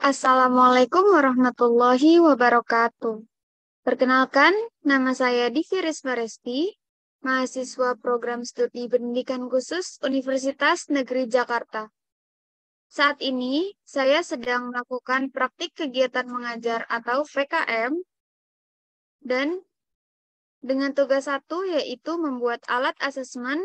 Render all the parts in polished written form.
Assalamualaikum warahmatullahi wabarakatuh. Perkenalkan, nama saya Divi Risma Resti, mahasiswa program studi pendidikan khusus Universitas Negeri Jakarta. Saat ini, saya sedang melakukan praktik kegiatan mengajar atau PKM, dan dengan tugas satu yaitu membuat alat asesmen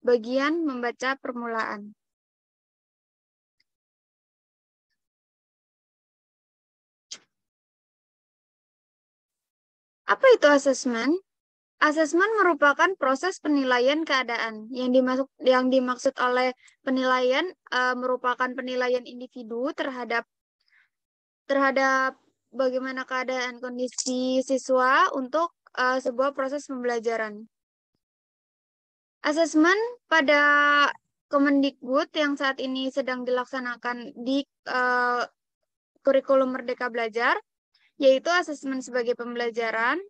bagian membaca permulaan. Apa itu asesmen? Asesmen merupakan proses penilaian keadaan. Yang dimaksud oleh penilaian merupakan penilaian individu terhadap bagaimana keadaan kondisi siswa untuk sebuah proses pembelajaran. Asesmen pada Kemendikbud yang saat ini sedang dilaksanakan di kurikulum Merdeka Belajar, yaitu asesmen sebagai pembelajaran,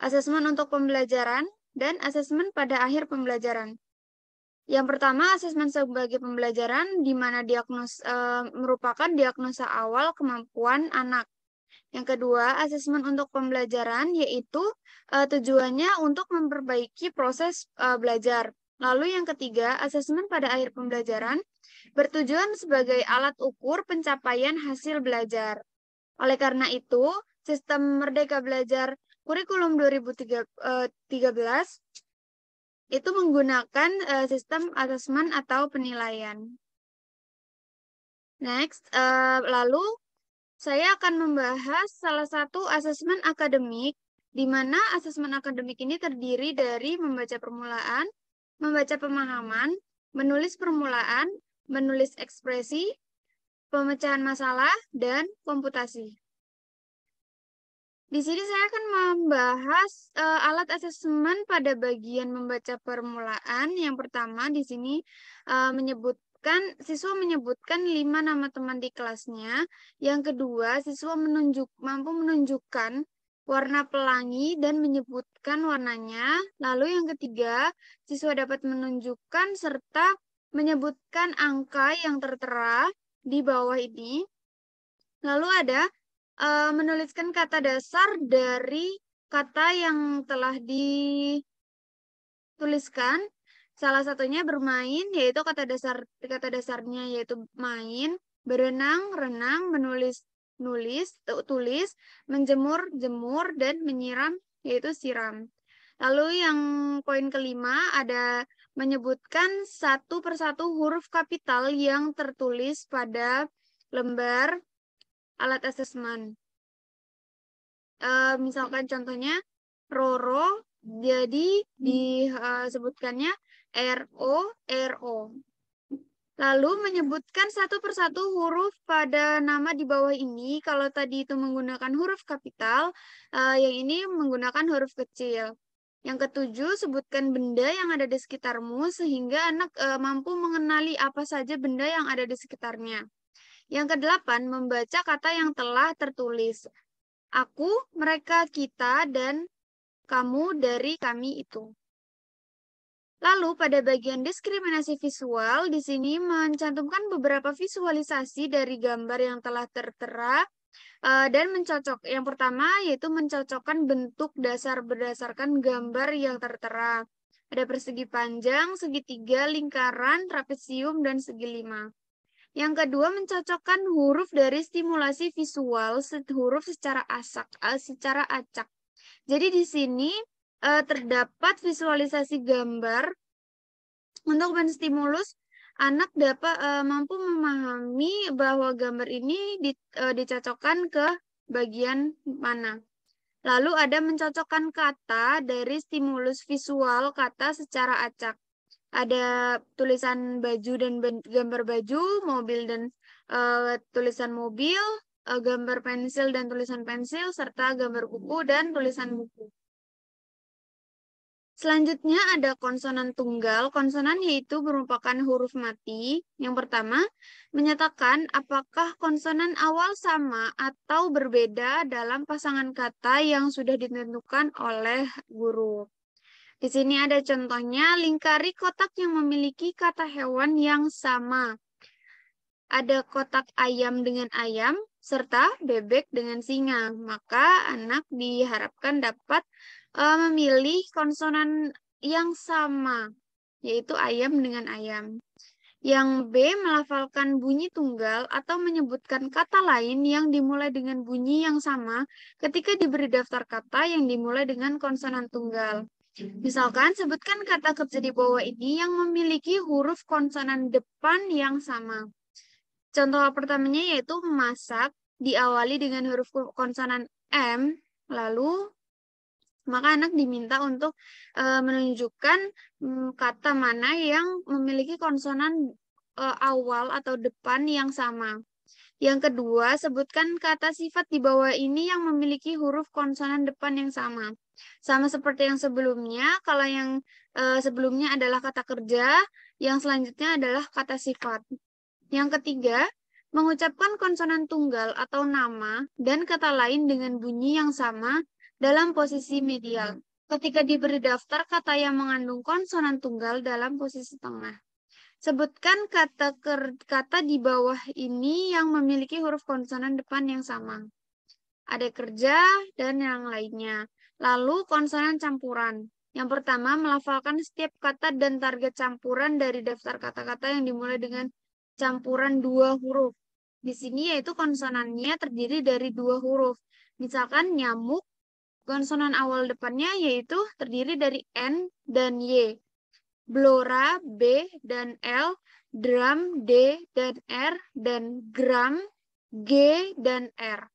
asesmen untuk pembelajaran, dan asesmen pada akhir pembelajaran. Yang pertama, asesmen sebagai pembelajaran, di mana merupakan diagnosa awal kemampuan anak. Yang kedua, asesmen untuk pembelajaran, yaitu tujuannya untuk memperbaiki proses belajar. Lalu yang ketiga, asesmen pada akhir pembelajaran, bertujuan sebagai alat ukur pencapaian hasil belajar. Oleh karena itu, sistem Merdeka Belajar kurikulum 2013 itu menggunakan sistem asesmen atau penilaian. Next, lalu saya akan membahas salah satu asesmen akademik, di mana asesmen akademik ini terdiri dari membaca permulaan, membaca pemahaman, menulis permulaan, menulis ekspresi, pemecahan masalah, dan komputasi. Di sini saya akan membahas alat asesmen pada bagian membaca permulaan. Yang pertama di sini siswa menyebutkan 5 nama teman di kelasnya. Yang kedua, siswa mampu menunjukkan warna pelangi dan menyebutkan warnanya. Lalu yang ketiga, siswa dapat menunjukkan serta menyebutkan angka yang tertera di bawah ini. Lalu ada menuliskan kata dasar dari kata yang telah dituliskan. Salah satunya bermain, yaitu kata dasarnya yaitu main, berenang, renang, menulis, tulis, menjemur, jemur, dan menyiram, yaitu siram. Lalu yang poin kelima ada menyebutkan satu persatu huruf kapital yang tertulis pada lembar alat asesmen. Misalkan contohnya Roro, jadi disebutkannya RO. Lalu menyebutkan satu persatu huruf pada nama di bawah ini. Kalau tadi itu menggunakan huruf kapital, yang ini menggunakan huruf kecil. Yang ketujuh, sebutkan benda yang ada di sekitarmu sehingga anak mampu mengenali apa saja benda yang ada di sekitarnya. Yang kedelapan, membaca kata yang telah tertulis. Aku, mereka, kita, dan kamu, dari, kami, itu. Lalu pada bagian diskriminasi visual, di sini mencantumkan beberapa visualisasi dari gambar yang telah tertera dan mencocok. Yang pertama yaitu mencocokkan bentuk dasar berdasarkan gambar yang tertera. Ada persegi panjang, segitiga, lingkaran, trapesium, dan segi lima. Yang kedua, mencocokkan huruf dari stimulasi visual, huruf secara acak. Jadi di sini terdapat visualisasi gambar untuk menstimulus anak dapat mampu memahami bahwa gambar ini dicocokkan ke bagian mana. Lalu ada mencocokkan kata dari stimulus visual kata secara acak. Ada tulisan baju dan gambar baju, mobil dan tulisan mobil, gambar pensil dan tulisan pensil, serta gambar buku dan tulisan buku. Selanjutnya ada konsonan tunggal. Konsonan yaitu merupakan huruf mati. Yang pertama, menyatakan apakah konsonan awal sama atau berbeda dalam pasangan kata yang sudah ditentukan oleh guru. Di sini ada contohnya, lingkari kotak yang memiliki kata hewan yang sama. Ada kotak ayam dengan ayam, serta bebek dengan singa. Maka anak diharapkan dapat memilih konsonan yang sama, yaitu ayam dengan ayam. Yang B, melafalkan bunyi tunggal atau menyebutkan kata lain yang dimulai dengan bunyi yang sama ketika diberi daftar kata yang dimulai dengan konsonan tunggal. Misalkan, sebutkan kata kerja di bawah ini yang memiliki huruf konsonan depan yang sama. Contoh pertamanya yaitu memasak, diawali dengan huruf konsonan M, lalu maka anak diminta untuk menunjukkan kata mana yang memiliki konsonan awal atau depan yang sama. Yang kedua, sebutkan kata sifat di bawah ini yang memiliki huruf konsonan depan yang sama. Sama seperti yang sebelumnya, kalau yang sebelumnya adalah kata kerja, yang selanjutnya adalah kata sifat. Yang ketiga, mengucapkan konsonan tunggal atau nama dan kata lain dengan bunyi yang sama dalam posisi medial. Ketika diberi daftar kata yang mengandung konsonan tunggal dalam posisi tengah. Sebutkan kata di bawah ini yang memiliki huruf konsonan depan yang sama. Ada kerja dan yang lainnya. Lalu konsonan campuran. Yang pertama, melafalkan setiap kata dan target campuran dari daftar kata-kata yang dimulai dengan campuran 2 huruf. Di sini yaitu konsonannya terdiri dari 2 huruf. Misalkan nyamuk, konsonan awal depannya yaitu terdiri dari N dan Y. Blora, B dan L, drum, D dan R, dan gram, G dan R.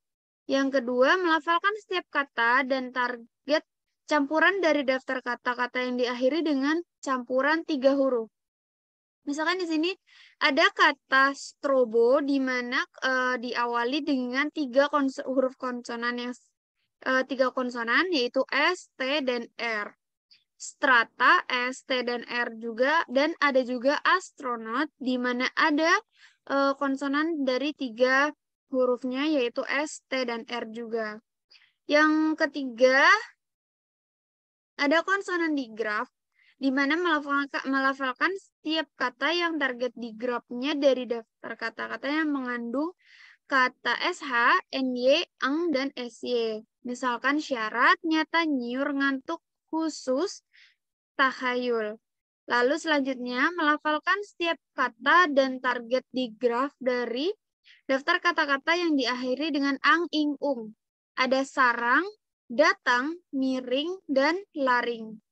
Yang kedua, melafalkan setiap kata dan target campuran dari daftar kata-kata yang diakhiri dengan campuran 3 huruf. Misalkan di sini ada kata strobo di mana diawali dengan 3 huruf konsonan yang 3 konsonan yaitu S, T, dan R. Strata, S, T, dan R juga, dan ada juga astronot di mana ada konsonan dari 3 hurufnya yaitu S, T, dan R juga. Yang ketiga, ada konsonan digraf di mana melafalkan setiap kata yang target digrafnya dari daftar kata-kata yang mengandung kata SH, NY, eng, dan SY. Misalkan syarat, nyata, nyiur, ngantuk, khusus, tahayul. Lalu selanjutnya, melafalkan setiap kata dan target digraf dari daftar kata-kata yang diakhiri dengan ang, ing, ung. Ada sarang, datang, miring, dan laring.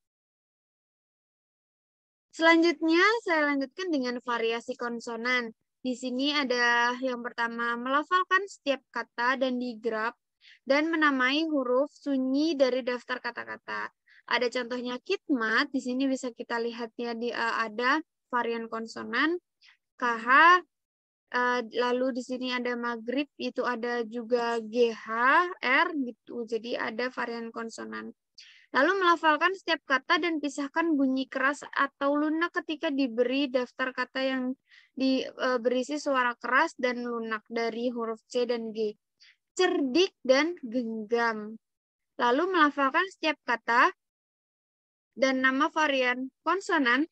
Selanjutnya, saya lanjutkan dengan variasi konsonan. Di sini ada yang pertama, melafalkan setiap kata dan digraf dan menamai huruf sunyi dari daftar kata-kata. Ada contohnya khidmat, di sini bisa kita lihat ya ada varian konsonan KH, lalu di sini ada maghrib, itu ada juga GH, R gitu. Jadi ada varian konsonan. Lalu melafalkan setiap kata dan pisahkan bunyi keras atau lunak ketika diberi daftar kata yang berisi suara keras dan lunak dari huruf C dan G. Cerdik dan genggam. Lalu melafalkan setiap kata dan nama varian konsonan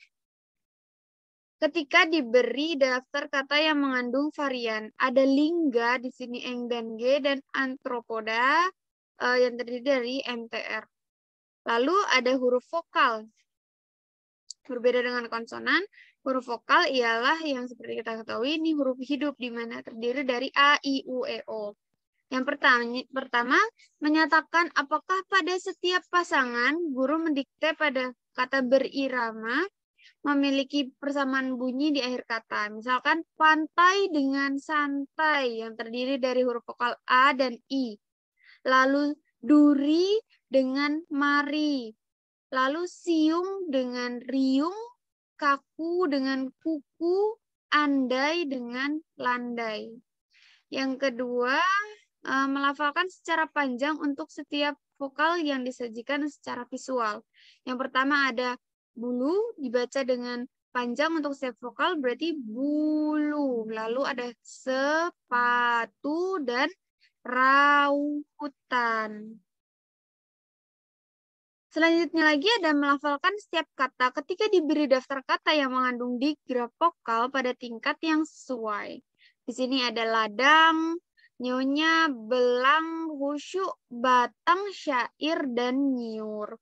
ketika diberi daftar kata yang mengandung varian. Ada lingga di sini eng dan G, dan antropoda yang terdiri dari MTR. Lalu ada huruf vokal. Berbeda dengan konsonan, huruf vokal ialah yang seperti kita ketahui ini huruf hidup di mana terdiri dari A, I, U, E, O. Yang pertama menyatakan apakah pada setiap pasangan guru mendikte pada kata berirama memiliki persamaan bunyi di akhir kata. Misalkan pantai dengan santai yang terdiri dari huruf vokal A dan I. Lalu duri dengan mari. Lalu siung dengan riung, kaku dengan kuku, andai dengan landai. Yang kedua, melafalkan secara panjang untuk setiap vokal yang disajikan secara visual. Yang pertama ada bulu, dibaca dengan panjang untuk setiap vokal, berarti bulu. Lalu ada sepatu dan rautan. Selanjutnya lagi ada melafalkan setiap kata ketika diberi daftar kata yang mengandung digraf vokal pada tingkat yang sesuai. Di sini ada ladang, nyonya, belang, khusyuk, batang, syair, dan nyiur.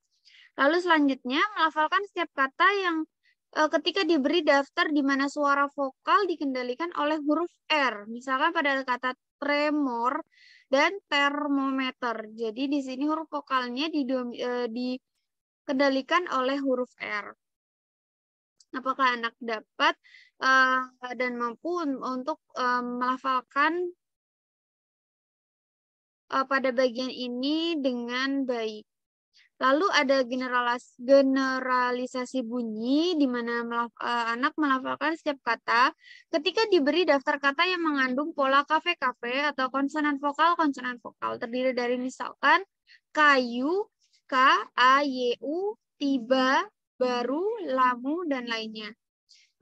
Lalu selanjutnya melafalkan setiap kata yang ketika diberi daftar di mana suara vokal dikendalikan oleh huruf R. Misalkan pada kata tremor dan termometer. Jadi di sini huruf vokalnya dikendalikan oleh huruf R. Apakah anak dapat dan mampu untuk melafalkan pada bagian ini dengan baik? Lalu ada generalisasi bunyi di mana anak melafalkan setiap kata ketika diberi daftar kata yang mengandung pola kafe-kafe atau konsonan vokal terdiri dari misalkan kayu, k, a, y, u, tiba, baru, lamu, dan lainnya.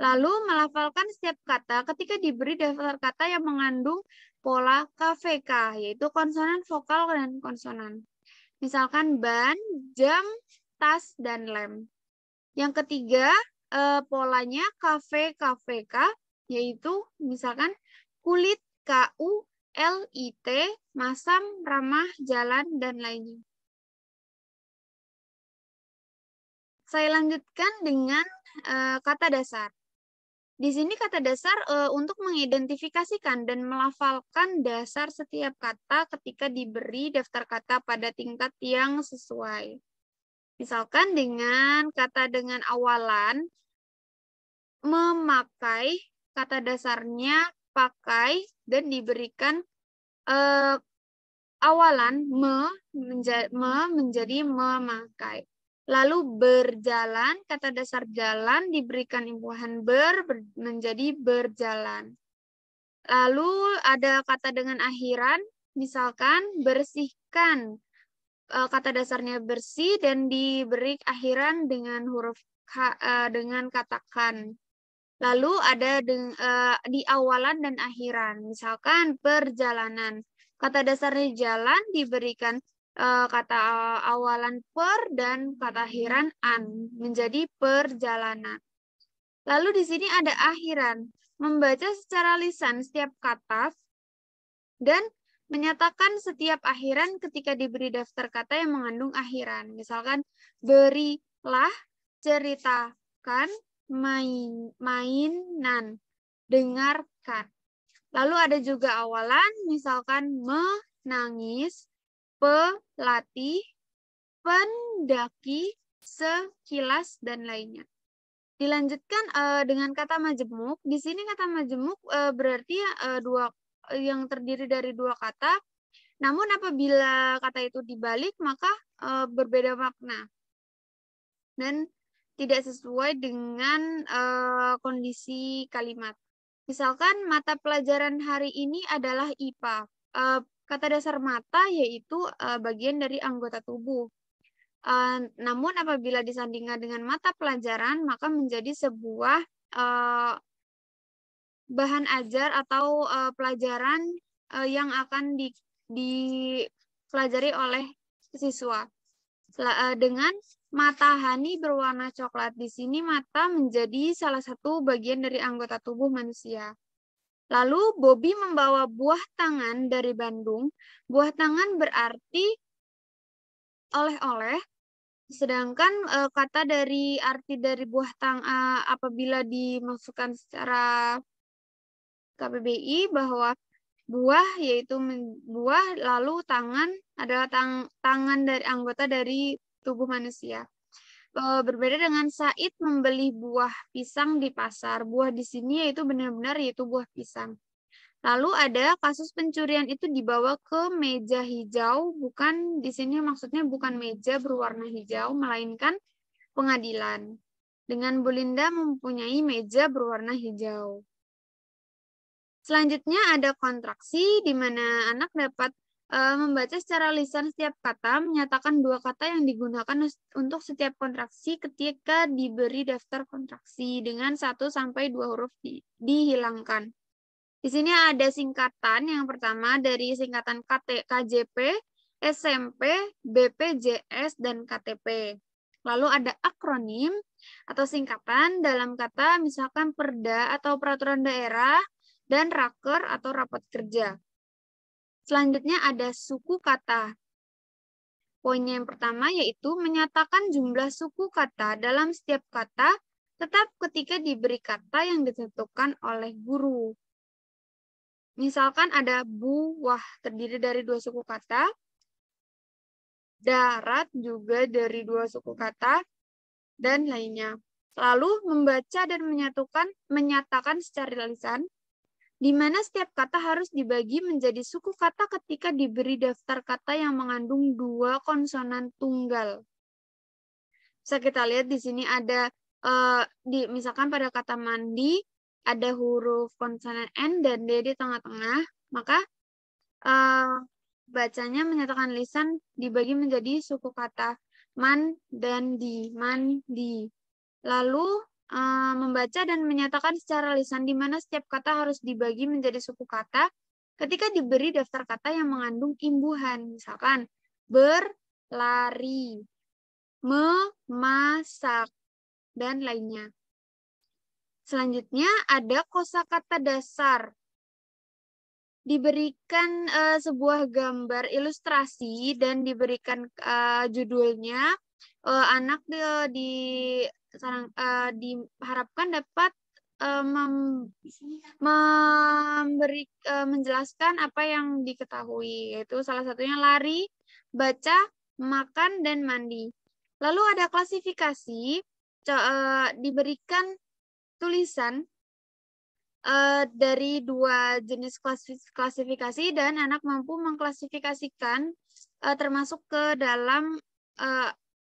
Lalu melafalkan setiap kata ketika diberi daftar kata yang mengandung pola KVK, yaitu konsonan, vokal, dan konsonan. Misalkan ban, jam, tas, dan lem. Yang ketiga, polanya KV, KVK, yaitu misalkan kulit, KU, LIT, masam, ramah, jalan, dan lainnya. Saya lanjutkan dengan kata dasar. Di sini kata dasar untuk mengidentifikasikan dan melafalkan dasar setiap kata ketika diberi daftar kata pada tingkat yang sesuai. Misalkan dengan kata dengan awalan memakai, kata dasarnya pakai dan diberikan awalan menjadi memakai. Lalu berjalan, kata dasar jalan diberikan imbuhan menjadi berjalan. Lalu ada kata dengan akhiran, misalkan bersihkan, kata dasarnya bersih dan diberi akhiran dengan huruf dengan katakan. Lalu ada di awalan dan akhiran, misalkan perjalanan. Kata dasarnya jalan diberikan kata awalan per dan kata akhiran an menjadi perjalanan. Lalu di sini ada akhiran, membaca secara lisan setiap kata dan menyatakan setiap akhiran ketika diberi daftar kata yang mengandung akhiran. Misalkan berilah, ceritakan, mainan, dengarkan. Lalu ada juga awalan, misalkan menangis, pelatih, pendaki, sekilas, dan lainnya. Dilanjutkan dengan kata majemuk. Di sini kata majemuk berarti yang terdiri dari dua kata. Namun apabila kata itu dibalik, maka berbeda makna dan tidak sesuai dengan kondisi kalimat. Misalkan mata pelajaran hari ini adalah IPA. Kata dasar mata yaitu bagian dari anggota tubuh. Namun apabila disandingkan dengan mata pelajaran, maka menjadi sebuah bahan ajar atau pelajaran yang akan dipelajari oleh siswa. Dengan matahani berwarna coklat. Di sini mata menjadi salah satu bagian dari anggota tubuh manusia. Lalu Bobby membawa buah tangan dari Bandung. Buah tangan berarti oleh-oleh. Sedangkan kata dari arti dari buah tangan apabila dimasukkan secara KBBI bahwa buah yaitu buah, lalu tangan adalah tangan dari anggota dari tubuh manusia. Berbeda dengan Said membeli buah pisang di pasar. Buah di sini yaitu benar-benar yaitu buah pisang. Lalu ada kasus pencurian itu dibawa ke meja hijau, bukan di sini maksudnya bukan meja berwarna hijau, melainkan pengadilan. Dengan Bu Linda mempunyai meja berwarna hijau. Selanjutnya ada kontraksi, di mana anak dapat membaca secara lisan setiap kata, menyatakan dua kata yang digunakan untuk setiap kontraksi ketika diberi daftar kontraksi dengan 1-2 huruf dihilangkan. Di sini ada singkatan, yang pertama dari singkatan KJP, SMP, BPJS, dan KTP. Lalu ada akronim atau singkatan dalam kata misalkan perda atau peraturan daerah, dan raker atau rapat kerja. Selanjutnya ada suku kata. Poinnya yang pertama yaitu menyatakan jumlah suku kata dalam setiap kata tetap ketika diberi kata yang ditentukan oleh guru. Misalkan ada buah terdiri dari 2 suku kata, darat juga dari 2 suku kata, dan lainnya. Lalu membaca dan menyatakan secara lisan, di mana setiap kata harus dibagi menjadi suku kata ketika diberi daftar kata yang mengandung 2 konsonan tunggal. Bisa kita lihat di sini ada, misalkan pada kata mandi, ada huruf konsonan N dan D di tengah-tengah, maka bacanya menyatakan lisan dibagi menjadi suku kata man dan di, mandi. Lalu membaca dan menyatakan secara lisan di mana setiap kata harus dibagi menjadi suku kata ketika diberi daftar kata yang mengandung imbuhan. Misalkan berlari, memasak, dan lainnya. Selanjutnya ada kosakata dasar. Diberikan sebuah gambar ilustrasi dan diberikan judulnya, anak diharapkan dapat menjelaskan apa yang diketahui, yaitu salah satunya lari, baca, makan, dan mandi. Lalu ada klasifikasi, diberikan tulisan dari 2 jenis klasifikasi dan anak mampu mengklasifikasikan termasuk ke dalam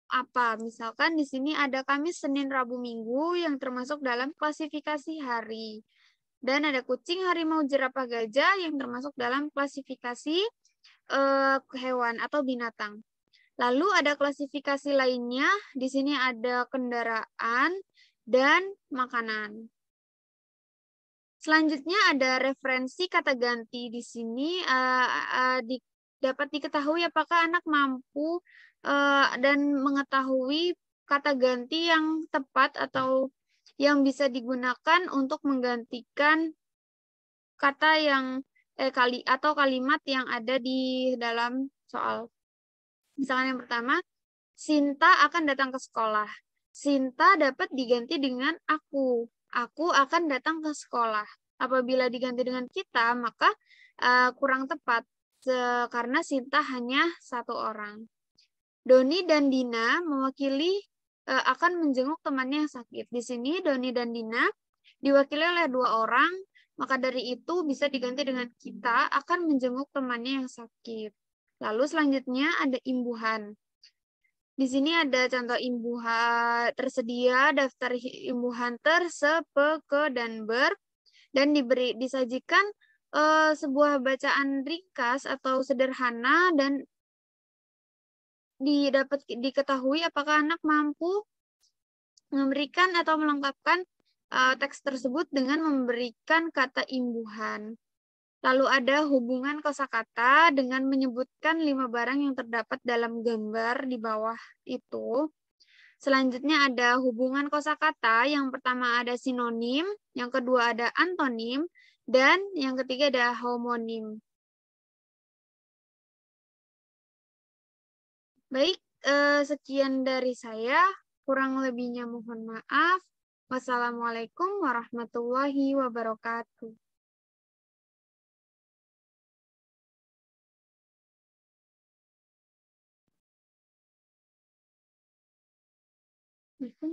apa. Misalkan di sini ada Kamis, Senin, Rabu, Minggu yang termasuk dalam klasifikasi hari. Dan ada kucing, harimau, jerapah, gajah yang termasuk dalam klasifikasi hewan atau binatang. Lalu ada klasifikasi lainnya, di sini ada kendaraan dan makanan. Selanjutnya ada referensi kata ganti. Di sini dapat diketahui apakah anak mampu dan mengetahui kata ganti yang tepat atau yang bisa digunakan untuk menggantikan kata yang atau kalimat yang ada di dalam soal. Misalnya yang pertama, Sinta akan datang ke sekolah. Sinta dapat diganti dengan aku. Aku akan datang ke sekolah. Apabila diganti dengan kita, maka kurang tepat karena Sinta hanya 1 orang. Doni dan Dina mewakili akan menjenguk temannya yang sakit. Di sini Doni dan Dina diwakili oleh 2 orang, maka dari itu bisa diganti dengan kita akan menjenguk temannya yang sakit. Lalu selanjutnya ada imbuhan. Di sini ada contoh imbuhan tersedia, daftar imbuhan ke, dan ber, dan disajikan sebuah bacaan ringkas atau sederhana dan dapat diketahui apakah anak mampu memberikan atau melengkapkan teks tersebut dengan memberikan kata imbuhan. Lalu ada hubungan kosakata dengan menyebutkan 5 barang yang terdapat dalam gambar di bawah itu. Selanjutnya ada hubungan kosakata. Yang pertama ada sinonim, yang kedua ada antonim, dan yang ketiga ada homonim. Baik, sekian dari saya. Kurang lebihnya mohon maaf. Wassalamualaikum warahmatullahi wabarakatuh. Itu